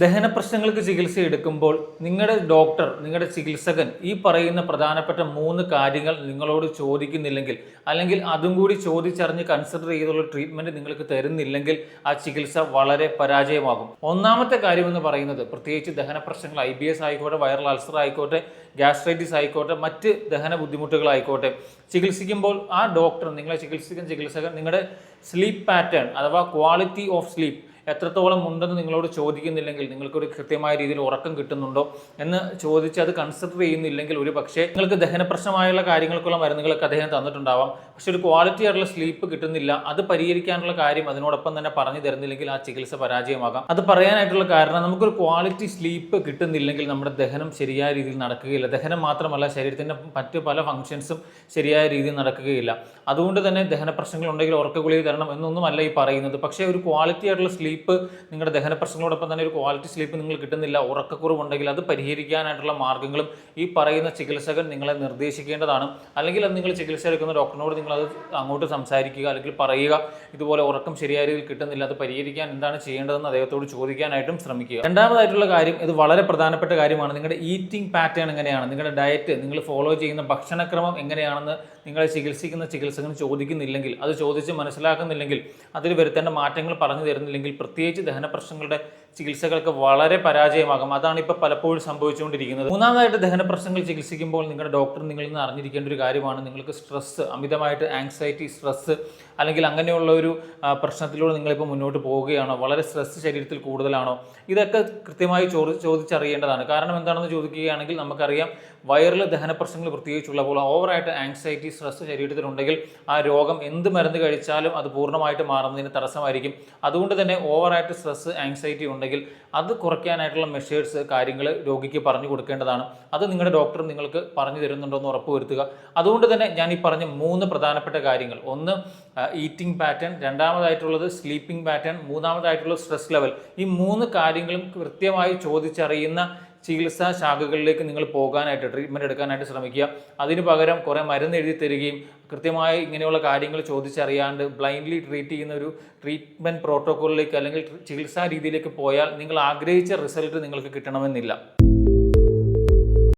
ദഹന പ്രശ്നങ്ങൾക്ക് ചികിത്സ എടുക്കുമ്പോൾ നിങ്ങളുടെ ഡോക്ടർ, നിങ്ങളുടെ ചികിത്സകൻ ഈ പറയുന്ന പ്രധാനപ്പെട്ട 3 കാര്യങ്ങൾ നിങ്ങളോട് ചോദിക്കുന്നില്ലെങ്കിൽ, അല്ലെങ്കിൽ അതും കൂടി ചോദിച്ചറിഞ്ഞ് കൺസിഡർ ചെയ്തുള്ള ട്രീറ്റ്മെന്റ് നിങ്ങൾക്ക് തരുന്നില്ലെങ്കിൽ ആ ചികിത്സ വളരെ പരാജയമാകും. ഒന്നാമത്തെ കാര്യം എന്ന് പറയുന്നത്, പ്രത്യേകിച്ച് ദഹന പ്രശ്നങ്ങൾ, IBS ആയിക്കോട്ടെ, വൈറൽ അൾസർ ആയിക്കോട്ടെ, ഗ്യാസ്ട്രൈറ്റിസ് ആയിക്കോട്ടെ, മറ്റ് ദഹന ബുദ്ധിമുട്ടുകളായിക്കോട്ടെ, ചികിത്സിക്കുമ്പോൾ ആ ഡോക്ടർ, നിങ്ങളെ ചികിത്സിക്കുന്ന ചികിത്സകൻ നിങ്ങളുടെ സ്ലീപ്പ് പാറ്റേൺ അഥവാ ക്വാളിറ്റി ഓഫ് സ്ലീപ്പ് എത്രത്തോളം ഉണ്ടെന്ന് നിങ്ങളോട് ചോദിക്കുന്നില്ലെങ്കിൽ, നിങ്ങൾക്കൊരു കൃത്യമായ രീതിയിൽ ഉറക്കം കിട്ടുന്നുണ്ടോ എന്ന് ചോദിച്ച് അത് കൺസിഡർ ചെയ്യുന്നില്ലെങ്കിൽ, ഒരു പക്ഷേ നിങ്ങൾക്ക് ദഹന പ്രശ്നമായുള്ള കാര്യങ്ങൾക്കുള്ള മരുന്നുകളൊക്കെ അദ്ദേഹം തന്നിട്ടുണ്ടാവാം. പക്ഷെ ഒരു ക്വാളിറ്റി ആയിട്ടുള്ള സ്ലീപ്പ് കിട്ടുന്നില്ല, അത് പരിഹരിക്കാനുള്ള കാര്യം അതിനോടൊപ്പം തന്നെ പറഞ്ഞു തരുന്നില്ലെങ്കിൽ ആ ചികിത്സ പരാജയമാകാം. അത് പറയാനായിട്ടുള്ള കാരണം, നമുക്കൊരു ക്വാളിറ്റി സ്ലീപ്പ് കിട്ടുന്നില്ലെങ്കിൽ നമ്മുടെ ദഹനം ശരിയായ രീതിയിൽ നടക്കുകയില്ല. ദഹനം മാത്രമല്ല, ശരീരത്തിൻ്റെ മറ്റ് പല ഫംഗ്ഷൻസും ശരിയായ രീതിയിൽ നടക്കുകയില്ല. അതുകൊണ്ട് തന്നെ ദഹന പ്രശ്നങ്ങൾ ഉണ്ടെങ്കിൽ ഉറക്ക ഗുളിക തരണം എന്നൊന്നുമല്ല ഈ പറയുന്നത്. പക്ഷേ ഒരു ക്വാളിറ്റി ആയിട്ടുള്ള സ്ലീപ്പ്, നിങ്ങളുടെ ദഹന പ്രശ്നങ്ങളോടൊപ്പം തന്നെ ഒരു ക്വാളിറ്റി സ്ലീപ്പ് നിങ്ങൾ കിട്ടുന്നില്ല, ഉറക്കക്കുറവുണ്ടെങ്കിൽ അത് പരിഹരിക്കാനായിട്ടുള്ള മാർഗ്ഗങ്ങളും ഈ പറയുന്ന ചികിത്സകൻ നിങ്ങളെ നിർദ്ദേശിക്കേണ്ടതാണ്. അല്ലെങ്കിൽ അത് നിങ്ങൾ ചികിത്സ എടുക്കുന്ന ഡോക്ടറിനോട് നിങ്ങളത് അങ്ങോട്ട് സംസാരിക്കുക, അല്ലെങ്കിൽ പറയുക, ഇതുപോലെ ഉറക്കം ശരിയായ രീതിയിൽ കിട്ടുന്നില്ല, അത് പരിഹരിക്കാൻ എന്താണ് ചെയ്യേണ്ടതെന്ന് അദ്ദേഹത്തോട് ചോദിക്കാനായിട്ടും ശ്രമിക്കുക. രണ്ടാമതായിട്ടുള്ള കാര്യം, ഇത് വളരെ പ്രധാനപ്പെട്ട കാര്യമാണ്, നിങ്ങളുടെ ഈറ്റിംഗ് പാറ്റേൺ എങ്ങനെയാണ്, നിങ്ങളുടെ ഡയറ്റ്, നിങ്ങൾ ഫോളോ ചെയ്യുന്ന ഭക്ഷണക്രമം എങ്ങനെയാണെന്ന് നിങ്ങളെ ചികിത്സിക്കുന്ന ചികിത്സകൻ ചോദിക്കുന്നില്ലെങ്കിൽ, അത് ചോദിച്ച് മനസ്സിലാക്കുന്നില്ലെങ്കിൽ, അതിൽ വരുത്തേണ്ട മാറ്റങ്ങൾ പറഞ്ഞു തരുന്നില്ലെങ്കിൽ, പ്രത്യേകിച്ച് ദഹന പ്രശ്നങ്ങളുടെ ചികിത്സകൾക്ക് വളരെ പരാജയമാകും. അതാണ് ഇപ്പോൾ പലപ്പോഴും സംഭവിച്ചുകൊണ്ടിരിക്കുന്നത്. മൂന്നാമതായിട്ട്, ദഹന പ്രശ്നങ്ങൾ ചികിത്സിക്കുമ്പോൾ നിങ്ങളുടെ ഡോക്ടർ നിങ്ങളിൽ നിന്ന് അറിഞ്ഞിരിക്കേണ്ട ഒരു കാര്യമാണ്, നിങ്ങൾക്ക് സ്ട്രെസ്സ്, അമിതമായിട്ട് ആങ്സൈറ്റി, സ്ട്രെസ്സ്, അല്ലെങ്കിൽ അങ്ങനെയുള്ള ഒരു പ്രശ്നത്തിലൂടെ നിങ്ങളിപ്പോൾ മുന്നോട്ട് പോവുകയാണോ, വളരെ സ്ട്രെസ്സ് ശരീരത്തിൽ കൂടുതലാണോ, ഇതൊക്കെ കൃത്യമായി ചോദിച്ചറിയേണ്ടതാണ്. കാരണം എന്താണെന്ന് ചോദിക്കുകയാണെങ്കിൽ, നമുക്കറിയാം വയറിൽ ദഹന പ്രശ്നങ്ങൾ പ്രത്യേകിച്ചുള്ളപ്പോൾ ഓവറായിട്ട് ആങ്സൈറ്റി, സ്ട്രെസ്സ് ശരീരത്തിലുണ്ടെങ്കിൽ ആ രോഗം എന്ത് മരുന്ന് കഴിച്ചാലും അത് പൂർണ്ണമായിട്ട് മാറുന്നതിന് തടസ്സമായിരിക്കും. അതുകൊണ്ട് തന്നെ ഓവറായിട്ട് സ്ട്രെസ്സ്, ആങ്സൈറ്റി ഉണ്ടെങ്കിൽ അത് കുറയ്ക്കാനായിട്ടുള്ള മെഷേഴ്സ്, കാര്യങ്ങൾ രോഗിക്ക് പറഞ്ഞു കൊടുക്കേണ്ടതാണ്. അത് നിങ്ങളുടെ ഡോക്ടർ നിങ്ങൾക്ക് പറഞ്ഞു തരുന്നുണ്ടോ എന്ന് ഉറപ്പുവരുത്തുക. അതുകൊണ്ട് തന്നെ ഞാൻ ഈ പറഞ്ഞ 3 പ്രധാനപ്പെട്ട കാര്യങ്ങൾ, ഒന്ന് ഈറ്റിംഗ് പാറ്റേൺ, രണ്ടാമതായിട്ടുള്ളത് സ്ലീപ്പിംഗ് പാറ്റേൺ, മൂന്നാമതായിട്ടുള്ളത് സ്ട്രെസ് ലെവൽ, ഈ 3 കാര്യങ്ങളും കൃത്യമായി ചോദിച്ചറിയുന്ന ചികിത്സാ ശാഖകളിലേക്ക് നിങ്ങൾ പോകാനായിട്ട്, ട്രീറ്റ്മെൻറ്റ് എടുക്കാനായിട്ട് ശ്രമിക്കുക. അതിന് പകരം കുറേ മരുന്ന് എഴുതി തരികയും കൃത്യമായി ഇങ്ങനെയുള്ള കാര്യങ്ങൾ ചോദിച്ചറിയാണ്ട് ബ്ലൈൻഡ്ലി ട്രീറ്റ് ചെയ്യുന്ന ഒരു ട്രീറ്റ്മെൻറ്റ് പ്രോട്ടോക്കോളിലേക്ക് അല്ലെങ്കിൽ ചികിത്സാ രീതിയിലേക്ക് പോയാൽ നിങ്ങൾ ആഗ്രഹിച്ച റിസൾട്ട് നിങ്ങൾക്ക് കിട്ടണമെന്നില്ല.